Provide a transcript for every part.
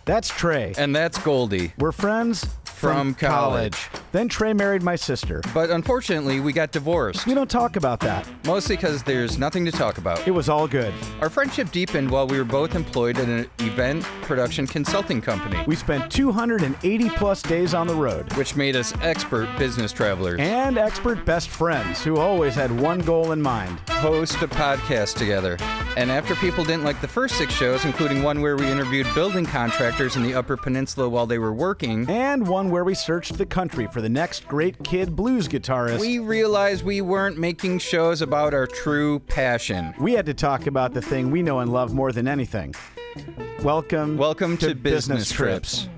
That's Trey. And that's Goldie. We're friends From college. Then Trey married my sister. But unfortunately, we got divorced. We don't talk about that. Mostly because there's nothing to talk about. It was all good. Our friendship deepened while we were both employed at an event production consulting company, We spent 280 plus days on the road. which made us expert business travelers. And expert best friends who always had one goal in mind. Host a podcast together. And after people didn't like the first 6 shows, including one where we interviewed building contractors in the Upper Peninsula while they were working, And one where we searched the country for the next great kid blues guitarist. we realized we weren't making shows about our true passion. We had to talk about the thing we know and love more than anything. Welcome Welcome to Business Trips.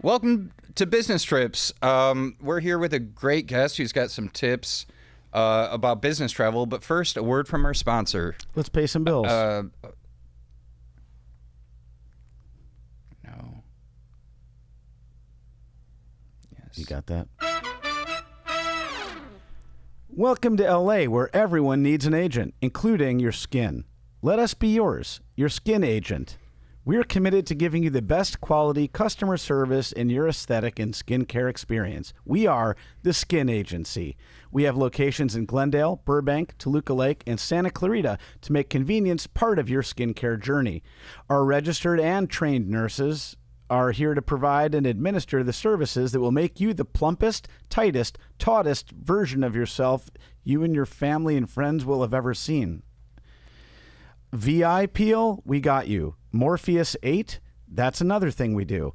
Welcome to Business Trips. We're here with a great guest who's got some tips about business travel. But first, a word from our sponsor. Let's pay some bills. No. Yes. You got that? Welcome to LA, where everyone needs an agent, including your skin. Let us be yours, your skin agent. We're committed to giving you the best quality customer service in your aesthetic and skincare experience. We are the Skin Agency. We have locations in Glendale, Burbank, Toluca Lake, and Santa Clarita to make convenience part of your skincare journey. Our registered and trained nurses are here to provide and administer the services that will make you the plumpest, tightest, tautest version of yourself you and your family and friends will have ever seen. VI peel, we got you. Morpheus 8, that's another thing we do.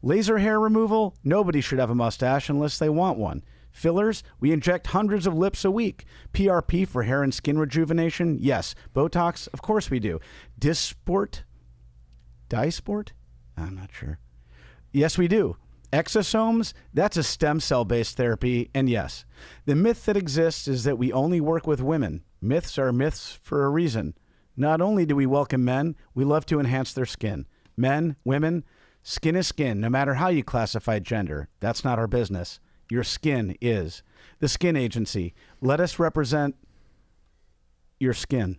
Laser hair removal, nobody should have a mustache unless they want one. Fillers, we inject hundreds of lips a week. PRP for hair and skin rejuvenation, yes. Botox, of course we do. Dysport? I'm not sure. Yes, we do. Exosomes, that's a stem cell-based therapy, and yes. The myth that exists is that we only work with women. Myths are myths for a reason. Not only do we welcome men, we love to enhance their skin. Men, women, skin is skin, no matter how you classify gender. That's not our business. Your skin is. The Skin Agency. Let us represent your skin.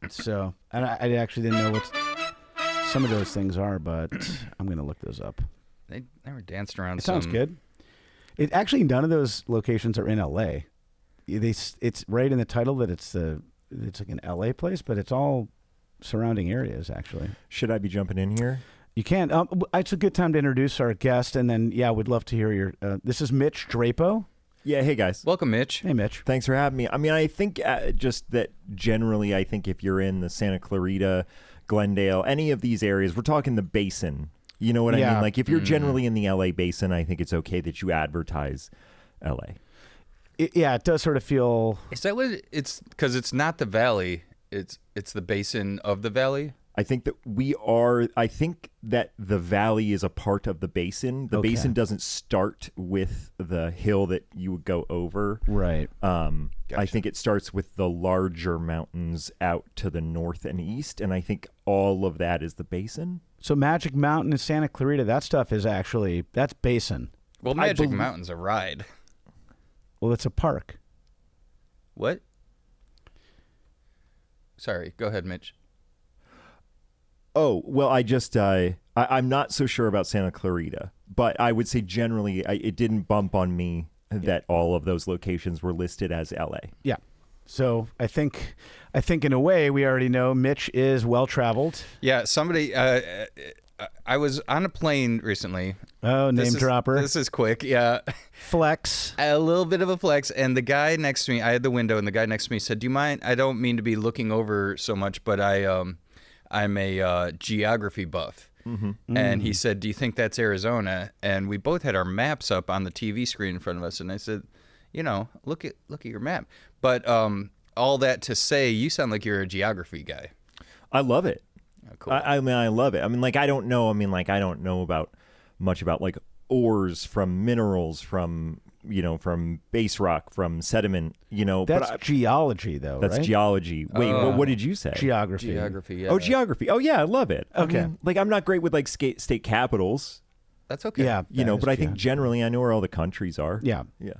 So, I actually didn't know what some of those things are, but I'm going to look those up. They were dancing around. It sounds good. It actually, none of those locations are in LA. It's right in the title that it's like an LA place, but it's all surrounding areas actually. Should I be jumping in here? You can. It's a good time to introduce our guest, and then we'd love to hear your. This is Mitch Drapo. Yeah, hey guys. Welcome, Mitch. Hey, Mitch. Thanks for having me. I mean, I think just that generally, I think if you're in the Santa Clarita, Glendale, any of these areas, we're talking the basin. You know what I mean? Like if you're generally in the LA basin, I think it's okay that you advertise LA. It does sort of feel. Is that what it's? Because it's not the valley. It's the basin of the valley. I think that we are. I think that the valley is a part of the basin. The basin doesn't start with the hill that you would go over. Right. Gotcha. I think it starts with the larger mountains out to the north and east, and I think all of that is the basin. So Magic Mountain and Santa Clarita, that stuff is actually that's basin. Well, Magic Mountain's a ride. Well, it's a park. What? Sorry, go ahead, Mitch. Oh, well, I'm not so sure about Santa Clarita, but I would say generally it didn't bump on me that all of those locations were listed as LA. Yeah. So I think in a way we already know Mitch is well-traveled. Yeah, somebody, I was on a plane recently. Oh, dropper. This is quick, yeah. Flex. A little bit of a flex, and the guy next to me, I had the window, and the guy next to me said, do you mind, I don't mean to be looking over so much, but I'm a geography buff. Mm-hmm. And he said, do you think that's Arizona? And we both had our maps up on the TV screen in front of us. And I said, look at your map. But all that to say, you sound like you're a geography guy. I love it. Oh, cool. I mean, I love it. I mean, like, I don't know about much about like ores from minerals, from base rock, from sediment, That's geology, though, That's right? geology. Wait, what did you say? Geography. Yeah. Oh, geography. Oh, yeah, I love it. Okay. I mean, like, I'm not great with, like, state capitals. That's okay. Yeah. But I think generally I know where all the countries are. Yeah. Yeah.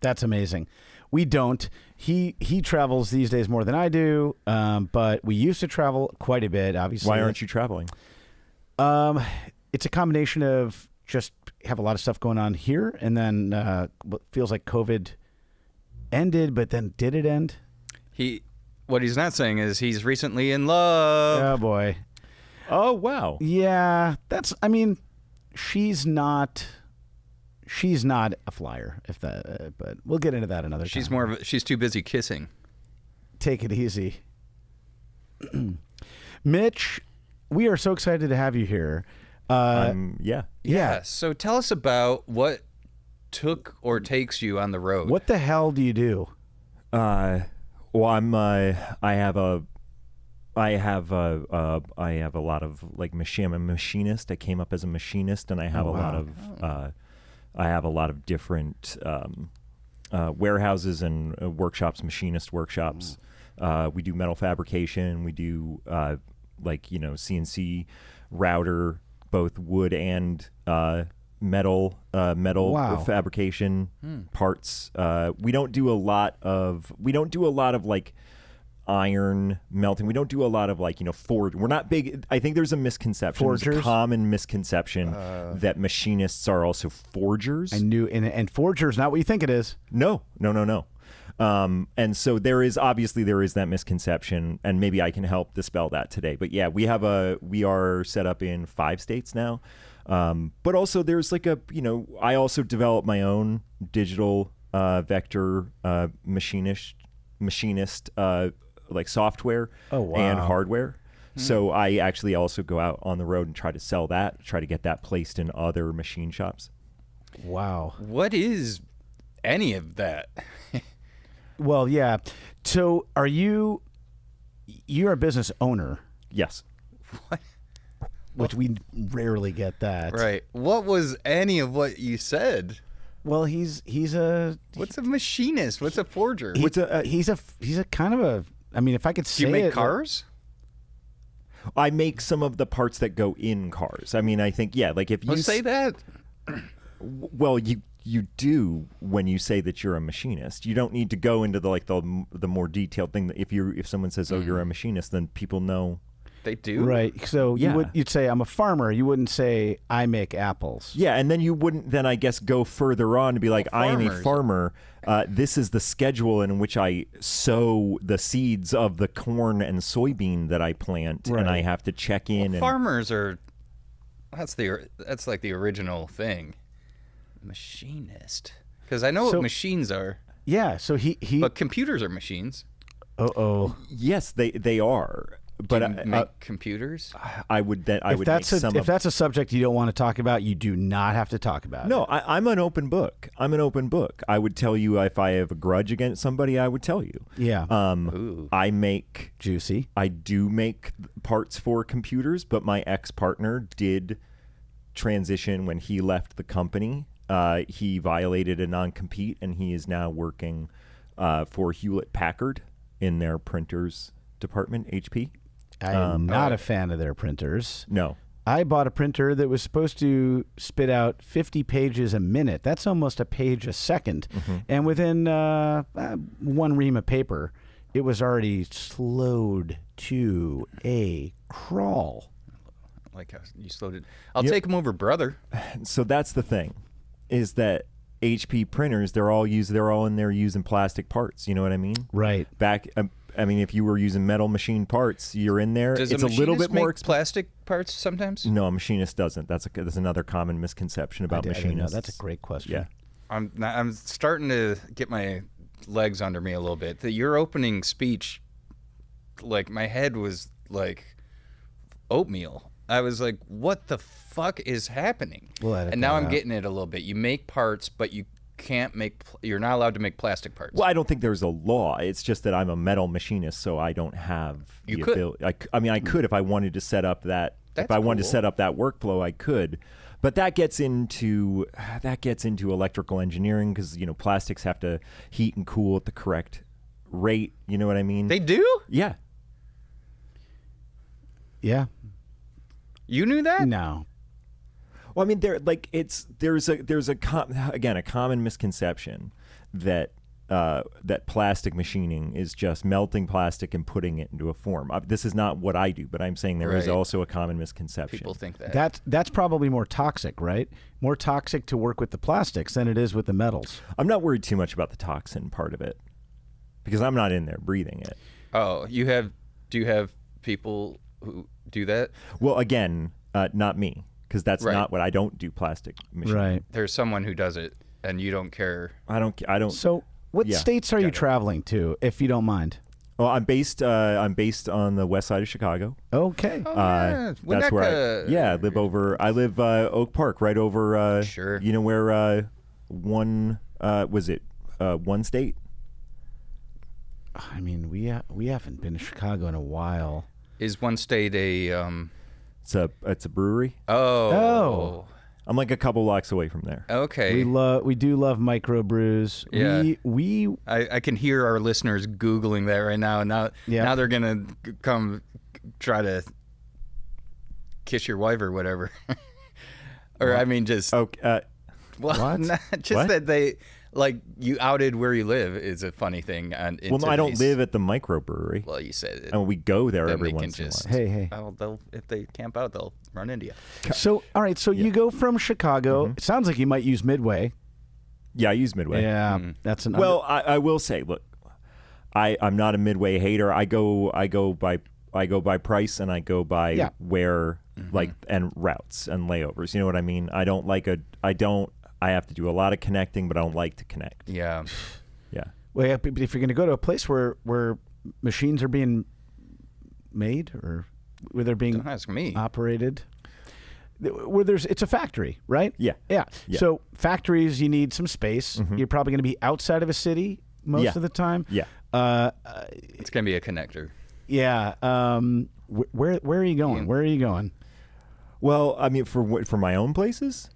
That's amazing. We don't. He travels these days more than I do, but we used to travel quite a bit, obviously. Why aren't you traveling? It's a combination of just have a lot of stuff going on here, and then what feels like COVID ended, but then did it end? What he's not saying is he's recently in love. Oh, boy. Oh, wow. Yeah, she's not a flyer, but we'll get into that another time. She's too busy kissing. Take it easy. Mitch, we are so excited to have you here. Yeah. So tell us about what took or takes you on the road. What the hell do you do? Well, I have a lot of like I'm a machinist. I came up as a machinist, and I have I have a lot of different warehouses and workshops, machinist workshops. We do metal fabrication. We do CNC router, both wood and metal fabrication parts. We don't do a lot of like iron melting. We don't do a lot of forge. We're not big. I think there's a misconception. Forgers? There's a common misconception that machinists are also forgers. I knew, and forger's not what you think it is. No. And so there is that misconception, and maybe I can help dispel that today. But yeah, we are set up in 5 states now. But also there's I also develop my own digital vector machinist software and hardware. So I actually also go out on the road and try to sell that, try to get that placed in other machine shops. Wow. What is any of that? Well, yeah. So you're a business owner. Yes. What? Which we rarely get that. Right. What was any of what you said? Well, he's a... What's a machinist? What's a forger? He's a kind of a... I mean, if I could say Do you make it, cars? I make some of the parts that go in cars. I mean, I think, yeah, like if you... say that. Well, you do when you say that you're a machinist. You don't need to go into the more detailed thing. That if someone says, "Oh, you're a machinist," then people know. They do, right? So yeah. you'd say, "I'm a farmer." You wouldn't say, "I make apples." Yeah, and then you wouldn't then I guess go further on to be like, "I am a farmer. This is the schedule in which I sow the seeds of the corn and soybean that I plant, and I have to check in." Well, farmers are. That's like the original thing. Machinist, because I know what machines are. Yeah, so he but computers are machines. Yes, they are. But do you make computers? If that's a subject you don't want to talk about, you do not have to talk about. No, I'm an open book. I would tell you if I have a grudge against somebody. I would tell you. Yeah. I make juicy. I do make parts for computers, but my ex-partner did transition when he left the company. He violated a non-compete, and he is now working for Hewlett-Packard in their printers department, HP. I am not a fan of their printers. No. I bought a printer that was supposed to spit out 50 pages a minute. That's almost a page a second. Mm-hmm. And within one ream of paper, it was already slowed to a crawl. Like how you slowed it. I'll take them over, brother. So that's the thing. Is that HP printers, they're all in there using plastic parts. You know what I mean? Right. If you were using metal machine parts, you're in there. Does it's a little bit more plastic parts sometimes? No, a machinist doesn't. That's another common misconception about machinists. That's a great question. Yeah. I'm starting to get my legs under me a little bit. Your opening speech, like my head was like oatmeal. I was like, what the fuck is happening? And now I'm getting it a little bit. You make parts, but you're not allowed to make plastic parts. Well, I don't think there's a law. It's just that I'm a metal machinist, so I don't have the ability. I could if I wanted to set up that. Wanted to set up that workflow, I could. But that gets into electrical engineering because plastics have to heat and cool at the correct rate. You know what I mean? They do? Yeah. Yeah. You knew that? No. Well, I mean, there's a common misconception that that plastic machining is just melting plastic and putting it into a form. This is not what I do, but I'm saying there is also a common misconception. People think that. That's probably more toxic, right? More toxic to work with the plastics than it is with the metals. I'm not worried too much about the toxin part of it because I'm not in there breathing it. Oh, do you have people who do that? Well, again, not me, because that's not what I don't do plastic machining. Right. There's someone who does it, and you don't care. I don't. So, what states are you traveling to, if you don't mind? Well, I'm based on the west side of Chicago. Okay. That's where I live over. I live Oak Park, right over. Sure. You know where one state? I mean, we haven't been to Chicago in a while. Is one state a? It's a brewery. Oh. I'm like a couple blocks away from there. Okay. We do love microbrews. Yeah. I can hear our listeners Googling that right now. Now they're gonna come try to kiss your wife or whatever. Or what? I mean, just okay. Well, not just what? That they like you outed where you live is a funny thing. Well, no, I don't live at the microbrewery. Well, you said it. And we go there every once in a while. Hey. If they camp out, they'll run into you. So, all right. So you go from Chicago. It sounds like you might use Midway. Yeah, I use Midway. Yeah, that's an. Well, I will say, look, I'm not a Midway hater. I go by price and I go by where and routes and layovers. You know what I mean? I have to do a lot of connecting, but I don't like to connect. Yeah. Yeah. Well, yeah, but if you're going to go to a place where machines are being made or where they're being don't ask me. operated, where it's a factory, right? Yeah. So factories, you need some space. You're probably going to be outside of a city most of the time. Yeah. It's going to be a connector. Yeah. Where are you going? Where are you going? Well, I mean, for my own places.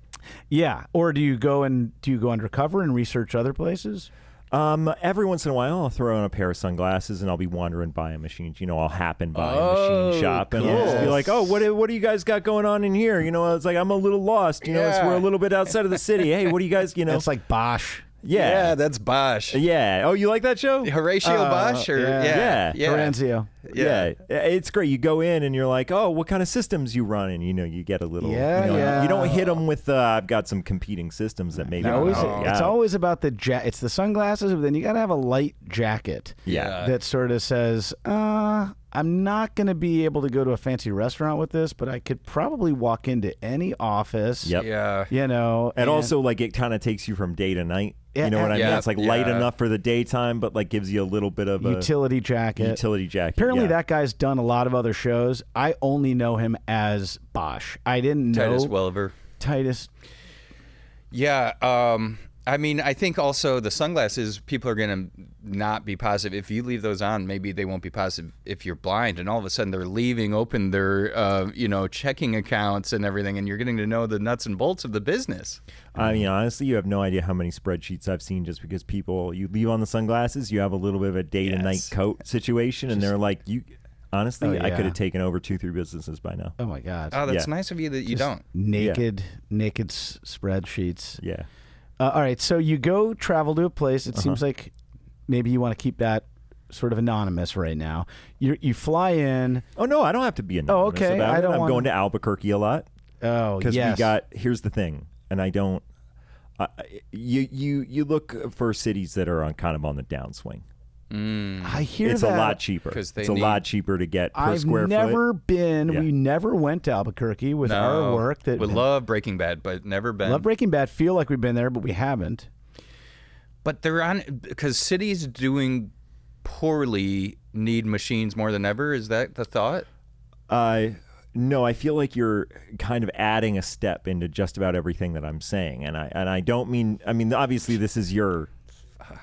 Yeah, or do you go undercover and research other places? Every once in a while, I'll throw on a pair of sunglasses and I'll be wandering by a machine. You know, I'll happen by a machine shop and I'll just be like, "Oh, what do you guys got going on in here?" You know, it's like I'm a little lost. You know, we're a little bit outside of the city. Hey, what do you guys? You know, it's like Bosch. Yeah, that's Bosch. Yeah. Oh, you like that show? Horatio Bosch? Or, yeah. Horatio. Yeah. It's great. You go in and you're like, oh, what kind of systems you run? And, you know, you get a little, you don't hit them with, I've got some competing systems that maybe. It's always about it's the sunglasses, but then you got to have a light jacket. Yeah. That sort of says, I'm not going to be able to go to a fancy restaurant with this, but I could probably walk into any office. Yep. Yeah. You know. And also, like, it kind of takes you from day to night. You know what I mean? It's like light enough for the daytime, but like gives you a little bit of a utility jacket. Apparently, that guy's done a lot of other shows. I only know him as Bosch. I didn't know Titus Welliver. Titus. Yeah. I mean, I think also the sunglasses, people are going to not be positive. If you leave those on, maybe they won't be positive if you're blind. And all of a sudden they're leaving open their, checking accounts and everything. And you're getting to know the nuts and bolts of the business. I mean, honestly, you have no idea how many spreadsheets I've seen just because you leave on the sunglasses, you have a little bit of a day to night coat situation. And they're like, honestly, I could have taken over 2-3 businesses by now. Oh, my God. Oh, that's nice of you that you don't. Naked spreadsheets. Yeah. All right, so you go travel to a place. It seems like maybe you want to keep that sort of anonymous right now. You fly in. Oh, no, I don't have to be anonymous about it. I'm going to Albuquerque a lot. Oh, yes. Because here's the thing, and I don't, you look for cities that are kind of on the downswing. I hear it's that. a lot cheaper. It's a lot cheaper to get per square foot. I've never been. Yeah. We never went to Albuquerque with our work. We love Breaking Bad, but never been. Love Breaking Bad. Feel like we've been there, but we haven't. But they're on because cities doing poorly need machines more than ever. Is that the thought? No, I feel like you're kind of adding a step into just about everything that I'm saying, and I don't mean. I mean, obviously, this is your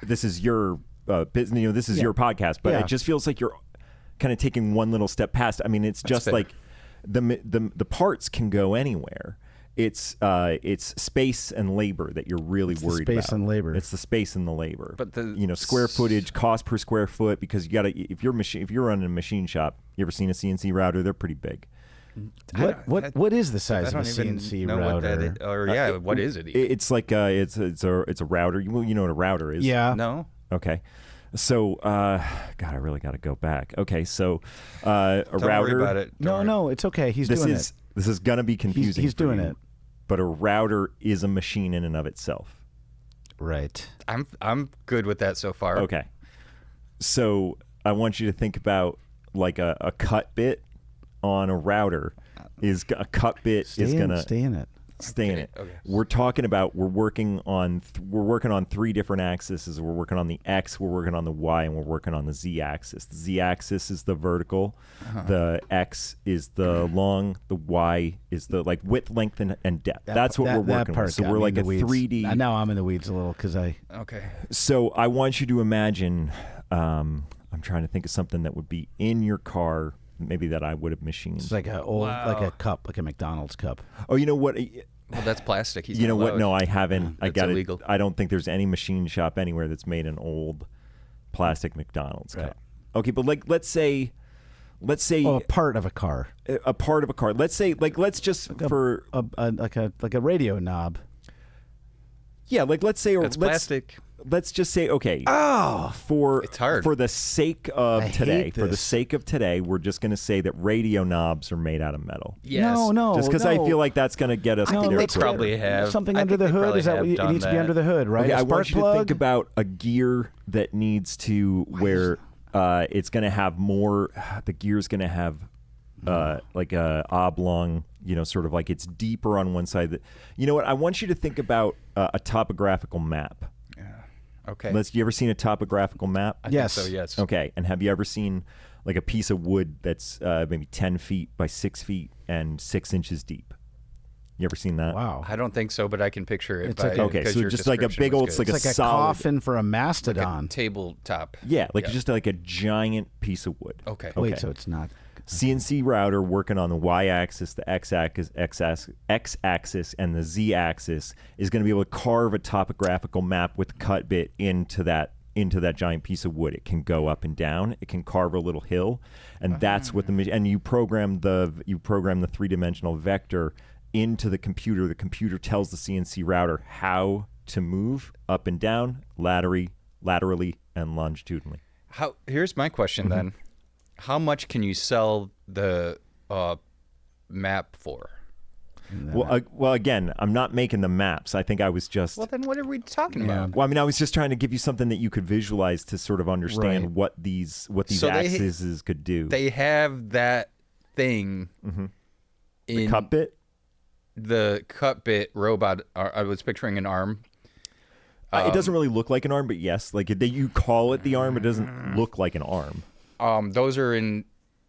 business, you know, this is your podcast, but it just feels like you're kind of taking one little step past. I mean, it's just like the parts can go anywhere. It's space and labor that you're really worried about. Space and labor. It's the space and the labor. But square footage, cost per square foot, because you got to if you're running a machine shop, you ever seen a CNC router? They're pretty big. What is the I size of a don't even CNC know router? what is it? Even? It's like it's a router. You know what a router is? Yeah. No. Okay. So, God, I really got to go back. Okay, so a Don't router. worry about it. No, it's okay. He's doing it. This is gonna be confusing. He's for doing you, it. But a router is a machine in and of itself. Right. I'm good with that so far. Okay. So I want you to think about like a cut bit on a router. A cut bit is gonna stay in it. Stay in it. Okay. We're working on 3 different axes. We're working on the X, we're working on the Y, and we're working on the Z axis. The Z axis is the vertical, the X is the long, the Y is the like width, length, and depth. That's what we're working with. So we're like a 3D. Now I'm in the weeds a little because Okay. So I want you to imagine. I'm trying to think of something that would be in your car. Maybe that I would have machined. It's like like a cup, like a McDonald's cup. Oh, you know what? Well, that's plastic. You know what? No, I haven't. I got illegal. it. I don't think there's any machine shop anywhere that's made an old plastic McDonald's cup. Okay, but like let's say a part of a car. A part of a car. Let's say let's just like a radio knob. Yeah, like let's say It's plastic. Let's just say okay. It's hard. For the sake of today. For the this. sake of today, we're just going to say that radio knobs are made out of metal. Yes. No. Just because I feel like that's going to get us. No, clear. they probably have. something I under think the they hood. probably Is that what have it done needs to be that. under the hood, right? Okay, A I spark want you plug? to think about a gear that needs to where it's going to have more. The gear's going to have like a oblong, sort of like it's deeper on one side. You know what? I want you to think about a topographical map. Okay. You ever seen a topographical map? I Yes. think so, yes. Okay, and have you ever seen like a piece of wood that's maybe 10 feet by 6 feet and 6 inches deep? You ever seen that? Wow. I don't think so, but I can picture it. It's like Okay, so your just like a description big was old, good. it's like It's a like a solid coffin for a mastodon. Tabletop. Yeah, just like a giant piece of wood. Okay. Wait, so it's not. CNC router working on the Y-axis, the X-axis, and the Z-axis is going to be able to carve a topographical map with the cut bit into that giant piece of wood. It can go up and down. It can carve a little hill, and that's what and you program the 3-dimensional vector into the computer. The computer tells the CNC router how to move up and down, laterally, and longitudinally. Here's my question then. How much can you sell the map for? Well, again, I'm not making the maps. I think I was just. Well, then what are we talking about? Well, I mean, I was just trying to give you something that you could visualize to sort of understand Right. what these So axes could do. They have that thing in the cut bit. the cut bit robot. I was picturing an arm. It doesn't really look like an arm, but yes, like you call it the arm, it doesn't look like an arm. Those are in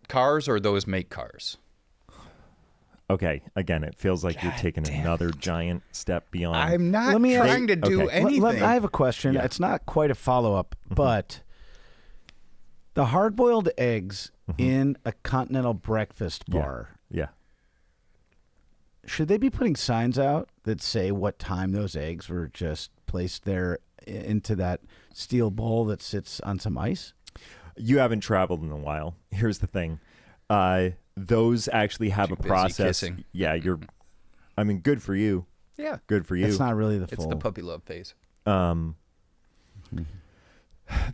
cars, or those make cars? Okay, again, it feels like you're taking another giant step beyond. I'm not Let me trying to ask- do Okay. anything. I have a question. Yeah. It's not quite a follow-up, but the hard-boiled eggs in a continental breakfast bar, Yeah. should they be putting signs out that say what time those eggs were just placed there into that steel bowl that sits on some ice? You haven't traveled in a while. Here's the thing. Those actually have Too a busy process. kissing. Yeah, I mean, good for you. Yeah, Good for you. It's not really the it's full. the puppy love phase. The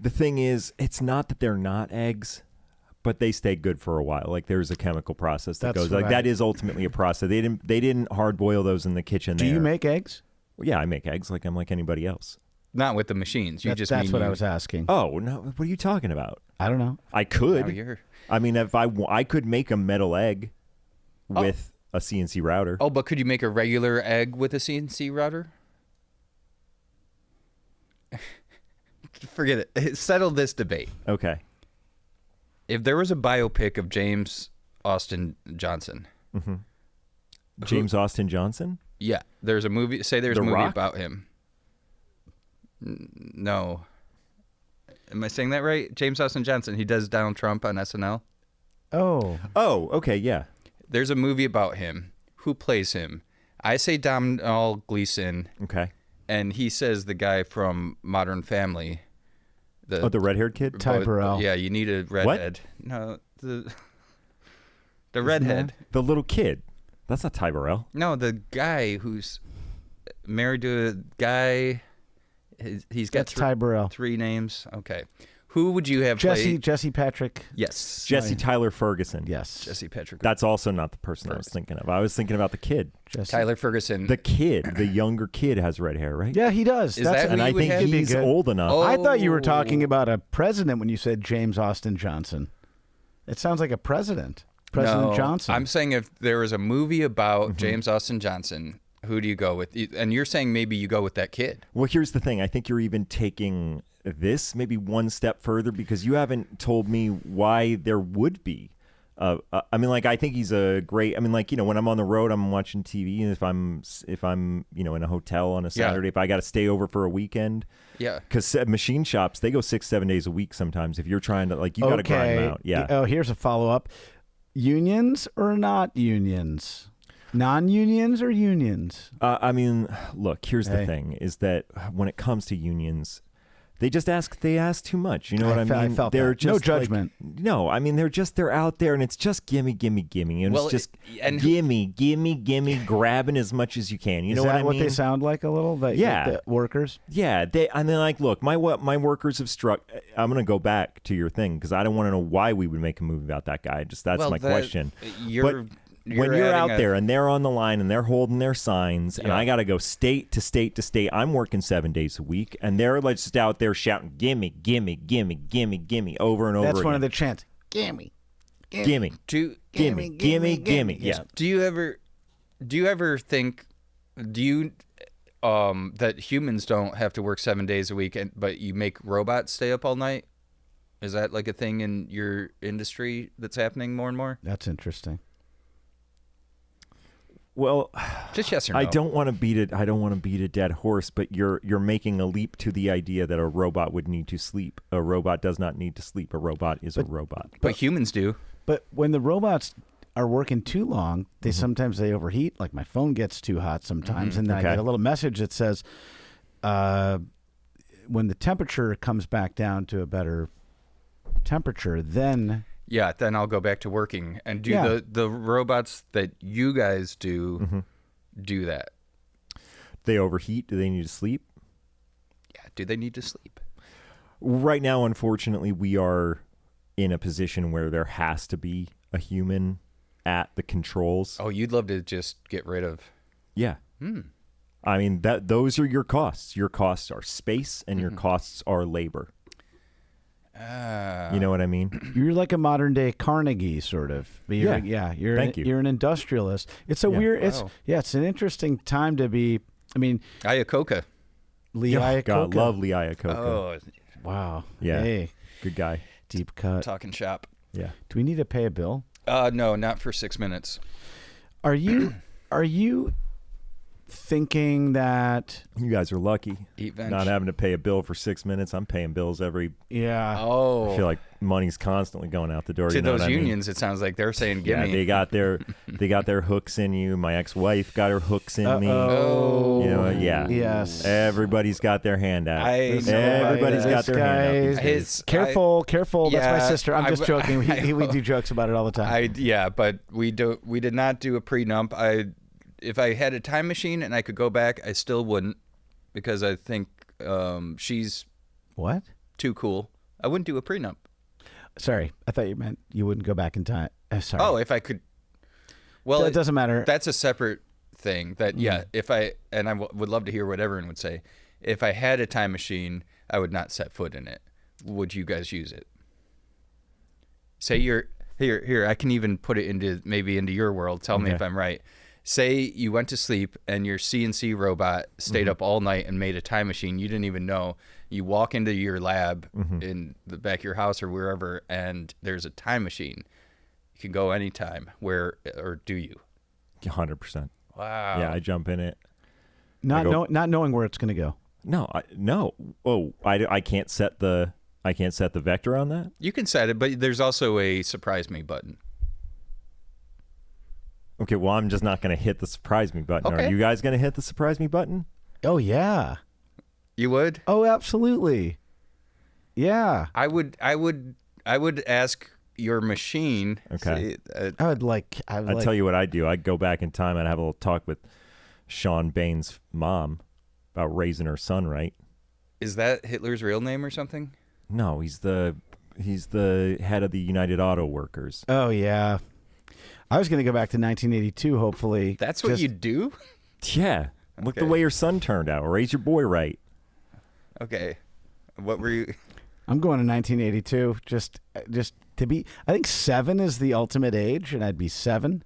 thing is, it's not that they're not eggs, but they stay good for a while. Like there's a chemical process that That's goes. Like right. that is ultimately a process. They didn't hard boil those in the kitchen. Do you make eggs? Well, yeah, I make eggs like I'm like anybody else. Not with the machines. That's what I was asking. Oh no, what are you talking about? I don't know. I could. Oh, you're... I mean, if I could make a metal egg with a CNC router. Oh, but could you make a regular egg with a CNC router? Forget it. Settle this debate. Okay. If there was a biopic of James Austin Johnson, James Austin Johnson? yeah, there's a movie. Say there's The a movie Rock? about him. No. Am I saying that right? James Austin Johnson. He does Donald Trump on SNL. Oh, Oh, okay, yeah. There's a movie about him. Who plays him? I say Domhnall Gleeson, Okay. and he says the guy from Modern Family. The red-haired kid? Ty Burrell. Yeah, you need a redhead. No, The redhead. The little kid. That's not Ty Burrell. No, the guy who's married to a guy. He's got Ty Burrell. 3 names. Okay. Who would you have play? Jesse Patrick. Yes. Jesse Tyler Ferguson. Yes. Jesse Patrick. That's also not the person I was thinking of. I was thinking about the kid. Tyler Ferguson. The kid, the younger kid, has red hair, right? Yeah, he does. Is that who And you I would think have? he's old enough. Oh. I thought you were talking about a president when you said James Austin Johnson. It sounds like a president. President No, Johnson. I'm saying if there was a movie about James Austin Johnson, who do you go with? And you're saying maybe you go with that kid. Well, here's the thing. I think you're even taking this maybe one step further because you haven't told me why there would be. I mean, like, I think he's a great. I mean, like, when I'm on the road, I'm watching TV, and if I'm in a hotel on a Saturday, if I got to stay over for a weekend, because machine shops, they go 6-7 days a week sometimes. If you're trying to, like, you got to grind them out. Yeah. Oh, here's a follow up: unions or not unions? Non-unions or unions? I mean, look. Here's the thing: is that when it comes to unions, they ask too much. You know what I mean? I felt they're that. just No judgment. No, I mean they're out there, and it's just gimme. And Well, it's just and gimme, grabbing as much as you can. You know Is what that I mean? what they sound like a little? The workers. Yeah, and then like, look, my workers have struck. I'm gonna go back to your thing because I don't want to know why we would make a movie about that guy. That's my question. When you're out there and they're on the line and they're holding their signs and I got to go state to state to state, I'm working 7 days a week and they're just out there shouting, gimme, gimme, gimme, gimme, gimme, over and over again. That's one of the chants. Gimme. Gimme. Gimme, gimme, gimme. Yeah. Do you ever think that humans don't have to work 7 days a week, but you make robots stay up all night? Is that like a thing in your industry that's happening more and more? That's interesting. Well, just yes or no. I don't want to beat a dead horse, but you're making a leap to the idea that a robot would need to sleep. A robot does not need to sleep. A robot is a robot. But humans do. But when the robots are working too long, they sometimes they overheat. Like my phone gets too hot sometimes, and then I get a little message that says, when the temperature comes back down to a better temperature, then I'll go back to working and do the robots that you guys do do that. They overheat. Do they need to sleep? Yeah. Do they need to sleep? Right now, unfortunately, we are in a position where there has to be a human at the controls. Oh, you'd love to just get rid of. Yeah. I mean, those are your costs. Your costs are space and your costs are labor. You know what I mean? you're like a modern day Carnegie sort of. But you're an industrialist. It's a weird. Wow. It's an interesting time to be. I mean, Iococca. Lee Iococca. God, love Lee Iococca. Oh, wow. Yeah. Hey, good guy. deep cut. talking shop. Yeah. Do we need to pay a bill? No, not for 6 minutes. Are you thinking that You guys are lucky Eat not having to pay a bill for 6 minutes. I'm paying bills every. yeah. Oh, I feel like money's constantly going out the door. to you know those what I mean? unions, it sounds like they're saying, "Give Yeah, me." they got their hooks in you. My ex-wife got her hooks in me. Oh, You know, yeah. Yes. Everybody's got their hand out. Everybody's got their hand out. these days. Careful. That's my Yeah, sister. I'm just joking. We do jokes about it all the time. But we did not do a prenup. If I had a time machine and I could go back, I still wouldn't, because I think she's What? too cool. I wouldn't do a prenup. Sorry, I thought you meant you wouldn't go back in time. Sorry. Oh, if I could. Well, it doesn't matter. That's a separate thing. If I would love to hear what everyone would say. If I had a time machine, I would not set foot in it. Would you guys use it? Say you're here. I can even put it into your world. Tell me if I'm right. Say you went to sleep and your CNC robot stayed up all night and made a time machine. You didn't even know. You walk into your lab in the back of your house or wherever, and there's a time machine. You can go anytime. Or do you? 100%. Wow. Yeah, I jump in it. Not knowing where it's going to go. No. Oh, I can't set the vector on that. You can set it, but there's also a surprise me button. Okay, well, I'm just not going to hit the surprise me button. Okay. Are you guys going to hit the surprise me button? Oh yeah. You would? Oh, absolutely. Yeah. I would ask your machine. Okay. See, I'd tell you what I'd do. I'd go back in time. I'd have a little talk with Sean Bain's mom about raising her son right. Is that Hitler's real name or something? No, he's the head of the United Auto Workers. Oh, yeah. I was going to go back to 1982, hopefully. That's what you do? Yeah. Look the way your son turned out. Raise your boy right. Okay. What were you... I'm going to 1982 just to be... I think 7 is the ultimate age, and I'd be 7.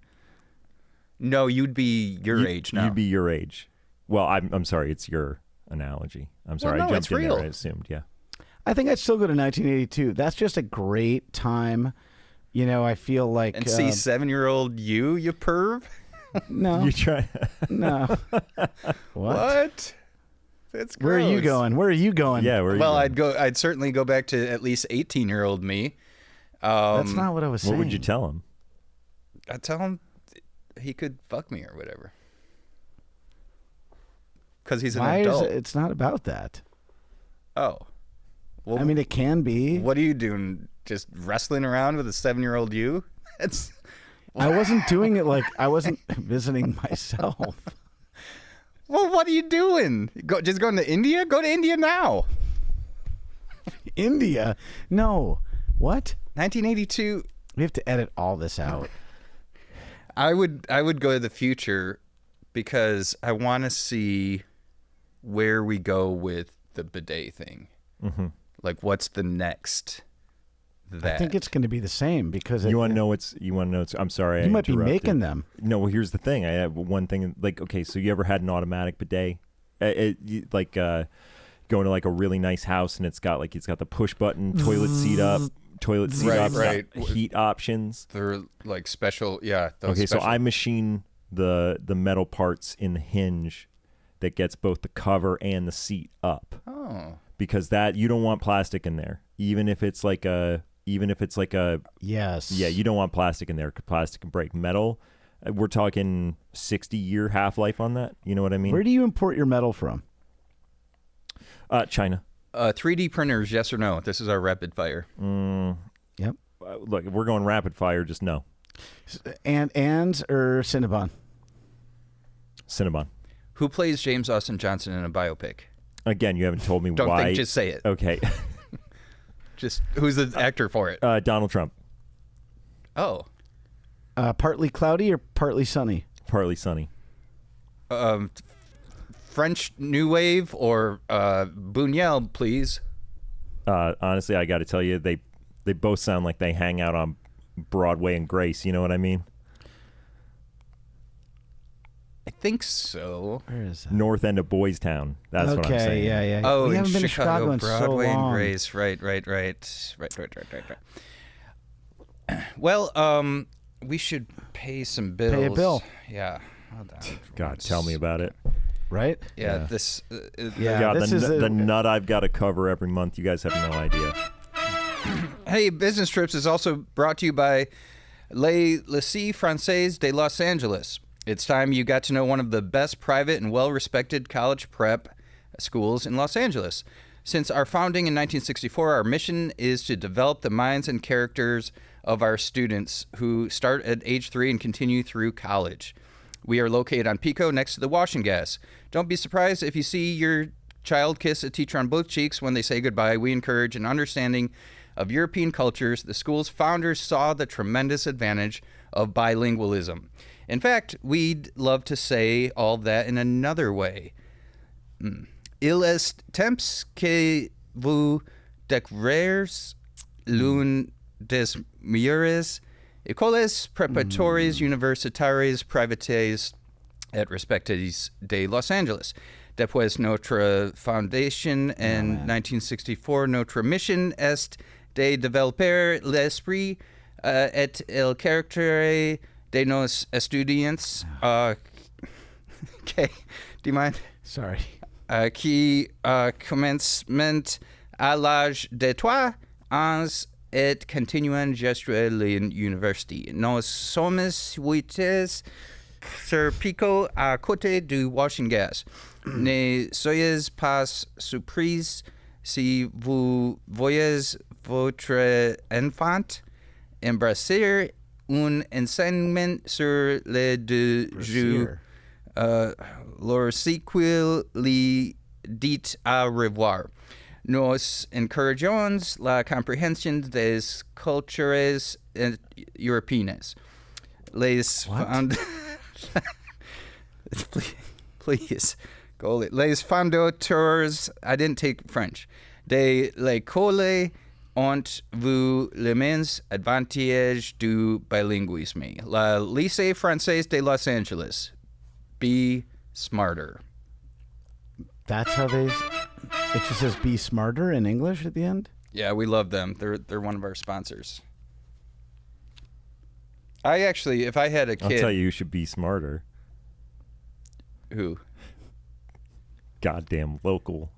No, you'd be your age now. You'd be your age. Well, I'm sorry. It's your analogy. I'm sorry. Well, no, I it's jumped in real. there. I assumed, yeah. I think I'd still go to 1982. That's just a great time. You know, I feel like... And see 7-year-old you perv? No. You try... No. What? That's gross. Where are you going? Where are you going? Yeah, where are you going? I'd certainly go back to at least 18-year-old me. That's not what I was saying. What would you tell him? I'd tell him he could fuck me or whatever. Because he's an adult. It's not about that. Oh. Well, I mean, it can be. What are you doing? Just wrestling around with a 7-year-old you? I wasn't doing it like I wasn't visiting myself. Well, what are you doing? Just going to India? Go to India now. India? No. What? 1982. We have to edit all this out. I would go to the future because I want to see where we go with the bidet thing. Mm-hmm. Like, what's the next? I think it's going to be the same because you want to know what's. I'm sorry. You might be making them. No, well, here's the thing. I have one thing. Like, okay, so you ever had an automatic bidet? Going to like a really nice house and it's got the push button, toilet seat up, right. Heat options. They're like special. Yeah. Okay, special. so I machine the metal parts in the hinge that gets both the cover and the seat up. Oh. Because that you don't want plastic in there, even if it's like a yes. Yeah, you don't want plastic in there because plastic can break. Metal, we're talking 60-year half-life on that. You know what I mean? Where do you import your metal from? China. 3D printers, yes or no? This is our rapid fire. Yep. Look, if we're going rapid fire, just no. And or Cinnabon? Cinnabon. Who plays James Austin Johnson in a biopic? Again, you haven't told me Don't why. think, just say it. Okay. Just who's the actor for it? Donald Trump. Oh. Partly cloudy or partly sunny? Partly sunny. French New Wave or Buñuel, please. Honestly, I got to tell you, they both sound like they hang out on Broadway and Grace. You know what I mean? I think so. Where is that? North end of Boys Town. That's what I'm saying. Yeah. Oh, we in haven't been to Chicago in Broadway so and long. Grace. Right. Well, we should pay some bills. Pay a bill. Yeah. Hold on. God, tell me about it. Right? Yeah. Yeah. This. Yeah. God, this the nut I've got to cover every month. You guys have no idea. Hey, Business Trips is also brought to you by Les Lycées Français de Los Angeles. It's time you got to know one of the best private and well-respected college prep schools in Los Angeles. Since our founding in 1964, our mission is to develop the minds and characters of our students who start at age 3 and continue through college. We are located on Pico next to the washing gas. Don't be surprised if you see your child kiss a teacher on both cheeks when they say goodbye. We encourage an understanding of European cultures. The school's founders saw the tremendous advantage of bilingualism. In fact, we'd love to say all that in another way. Il est temps que vous découvriez l'une des meilleures écoles préparatoires universitaires privées et respectées de Los Angeles. Depuis notre fondation en 1964, notre mission est de développer l'esprit et le caractère de nos estudiants. Okay, do you mind? Sorry. Qui commencent à l'âge de 3 ans et continuent jusqu'à l'université. Nous sommes situés sur Pico à côté du washing gas. Ne soyez pas surpris si vous voyez votre enfant embrasser un enseignement sur le de jeu. Leur sequel li dit au revoir. Nos encourageons la compréhension des cultures européennes. Please, Goldie. Les fondateurs, I didn't take French, de l'école ont vu les mêmes avantages du bilinguisme. La lycée français de Los Angeles. Be smarter. That's how they. It just says "be smarter" in English at the end. Yeah, we love them. They're one of our sponsors. I actually, if I had a kid, I'll tell you, you should be smarter. Who? Goddamn local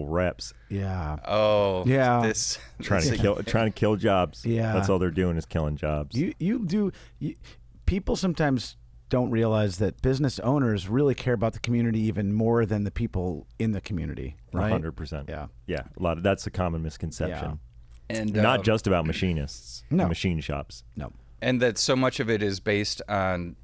reps Yeah. Oh, Yeah. This trying to kill jobs. Yeah. That's all they're doing is killing jobs. People sometimes don't realize that business owners really care about the community even more than the people in the community, right? 100%. Yeah. Yeah. That's a common misconception. and Not just about machinists. No. And machine shops. No. and that so much of it is based on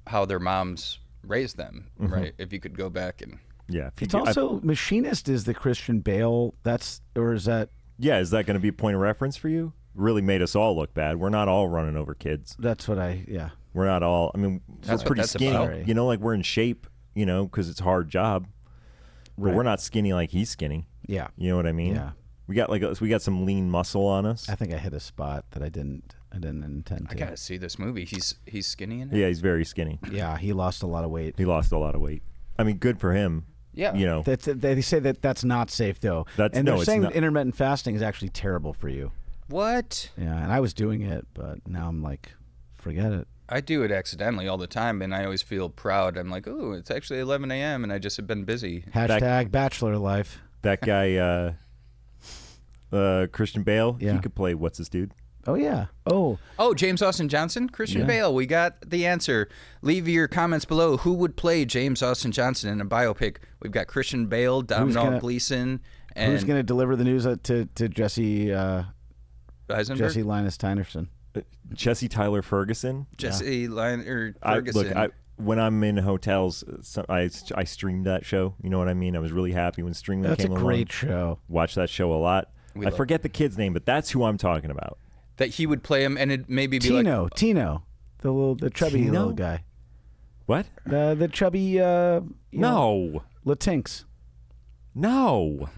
how their moms raised them, right? If you could go back and Yeah. It's also machinist is the Christian Bale. Is that? Yeah. Is that going to be a point of reference for you? Really made us all look bad. We're not all running over kids. That's what yeah. We're not all. I mean, That's we're pretty what that's skinny. about. You know, like we're in shape. You know, because it's a hard job. But Right. we're not skinny like he's skinny. Yeah. You know what I mean? Yeah. We got some lean muscle on us. I think I hit a spot that I didn't intend to. I gotta see this movie. He's skinny in it. Yeah, he's very skinny. Yeah, he lost a lot of weight. He lost a lot of weight. I mean, good for him. Yeah. You know, They say that's not safe though. That's- and no, they're it's saying not. that intermittent fasting is actually terrible for you. What? Yeah, and I was doing it, but now I'm like, forget it. I do it accidentally all the time, and I always feel proud. I'm like, oh, it's actually 11 a.m. and I just have been busy. Hashtag bachelor life. that guy, Christian Bale, Yeah. he could play what's his dude? Oh yeah. Oh, Oh, James Austin Johnson, Christian Yeah. Bale. We got the answer. Leave your comments below. Who would play James Austin Johnson in a biopic? We've got Christian Bale, Domhnall gonna- Gleeson, and who's going to deliver the news to Jesse Eisenberg? Jesse Linus Tynerson? Jesse Tyler Ferguson. Jesse Ferguson. When I'm in hotels, I streamed that show. You know what I mean? I was really happy when streaming That's came a along. great show. Watch that show a lot. I forget the kid's name, but that's who I'm talking about. That he would play him, and it maybe be like Tino, the chubby Tino? little guy. What? The chubby Latinx. No.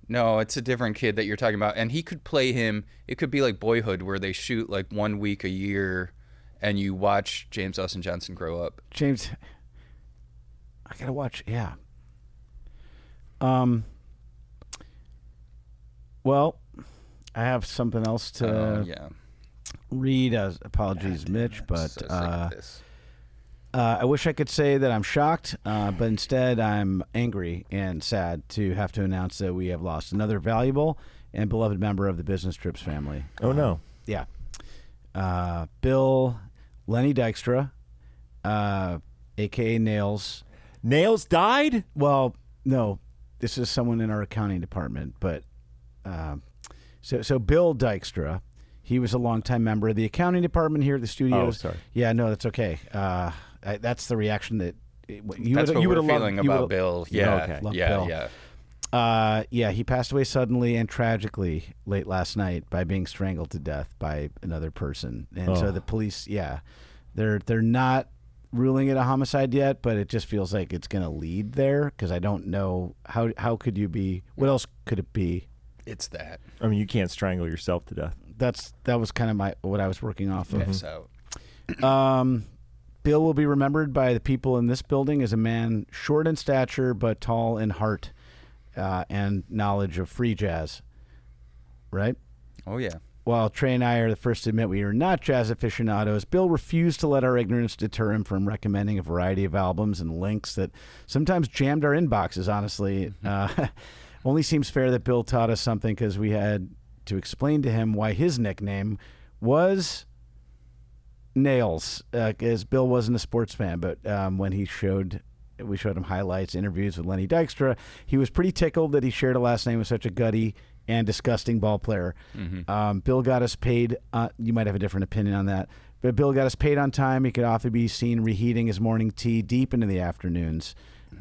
No, it's a different kid that you're talking about, and he could play him. It could be like Boyhood, where they shoot like 1 week a year, and you watch James Austin Johnson grow up. James, I gotta watch. Yeah. Well, I have something else to Yeah. read. Apologies, Mitch, but So sick of this. I wish I could say that I'm shocked, but instead I'm angry and sad to have to announce that we have lost another valuable and beloved member of the Business Trips family. Oh, no. Yeah. Bill Lenny Dykstra, a.k.a. Nails. Nails died? Well, no, this is someone in our accounting department, but so Bill Dykstra, he was a longtime member of the accounting department here at the studios. Oh, sorry. Yeah, no, that's okay. That's the reaction that you That's what we're would've feeling loved, about Bill. Yeah, Okay. Love yeah, Bill. yeah. Yeah, he passed away suddenly and tragically late last night by being strangled to death by another person. And so Oh. the police, they're not ruling it a homicide yet, but it just feels like it's going to lead there because I don't know how could you be? What else could it be? It's that. I mean, you can't strangle yourself to death. That was kind of what I was working off of. Pass out. Bill will be remembered by the people in this building as a man short in stature but tall in heart and knowledge of free jazz. Right? Oh, yeah. While Trey and I are the first to admit we are not jazz aficionados, Bill refused to let our ignorance deter him from recommending a variety of albums and links that sometimes jammed our inboxes, honestly. Only seems fair that Bill taught us something because we had to explain to him why his nickname was Nails, because Bill wasn't a sports fan, but when we showed him highlights, interviews with Lenny Dykstra, he was pretty tickled that he shared a last name with such a gutty and disgusting ball player. Bill got us paid. You might have a different opinion on that. But Bill got us paid on time. He could often be seen reheating his morning tea deep into the afternoons.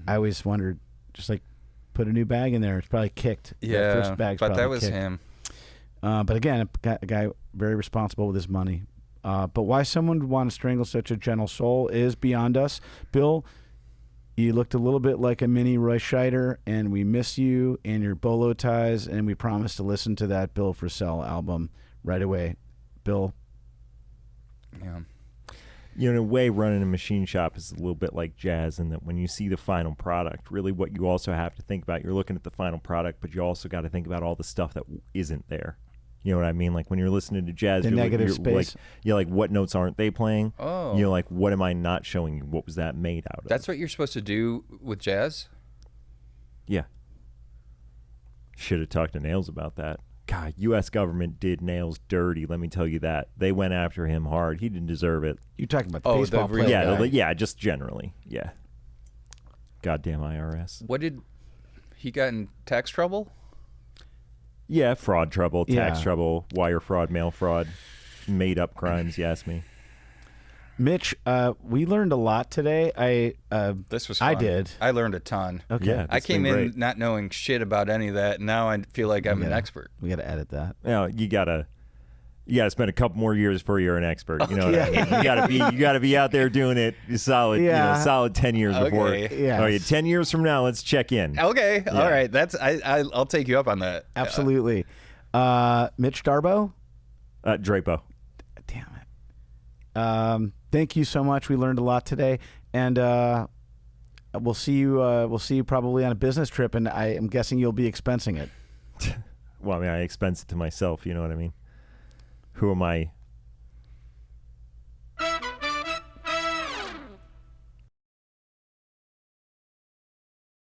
I always wondered, just like, put a new bag in there. It's probably kicked. Yeah, first bag's but probably that was kicked. him. But again, a guy very responsible with his money. But why someone would want to strangle such a gentle soul is beyond us. Bill, you looked a little bit like a mini Roy Scheider, and we miss you and your bolo ties, and we promise to listen to that Bill Frisell album right away. Bill. Yeah. In a way, running a machine shop is a little bit like jazz in that when you see the final product, really what you also have to think about, you're looking at the final product, but you also got to think about all the stuff that isn't there. You know what I mean? Like when you're listening to jazz, The negative space. Like what notes aren't they playing? Oh. Like what am I not showing you? What was that made out of? That's what you're supposed to do with jazz? Yeah. Should have talked to Nails about that. God, U.S. government did Nails dirty. Let me tell you that. They went after him hard. He didn't deserve it. You're talking about the Oh, baseball the player. real Yeah, guy. just generally. Yeah. Goddamn IRS. What did he got in tax trouble? Yeah, fraud trouble, tax Yeah. trouble, wire fraud, mail fraud, made up crimes, you ask me. Mitch, we learned a lot today. This was I fun. did. I learned a ton. Okay. Yeah. I It's came been in great. not knowing shit about any of that. Now I feel like I'm an expert. We got to edit that. You gotta spend a couple more years before you're an expert. You know what I mean? You gotta be out there doing it solid. Yeah. Solid 10 years before. Okay. Yes. All right, 10 years from now, let's check in. Okay, all right. That's I'll take you up on that. Absolutely. Mitch Drapo? Drapo. Damn it. Thank you so much. We learned a lot today, and we'll see you. We'll see you probably on a business trip, and I am guessing you'll be expensing it. Well, I mean, I expense it to myself. You know what I mean? Who am I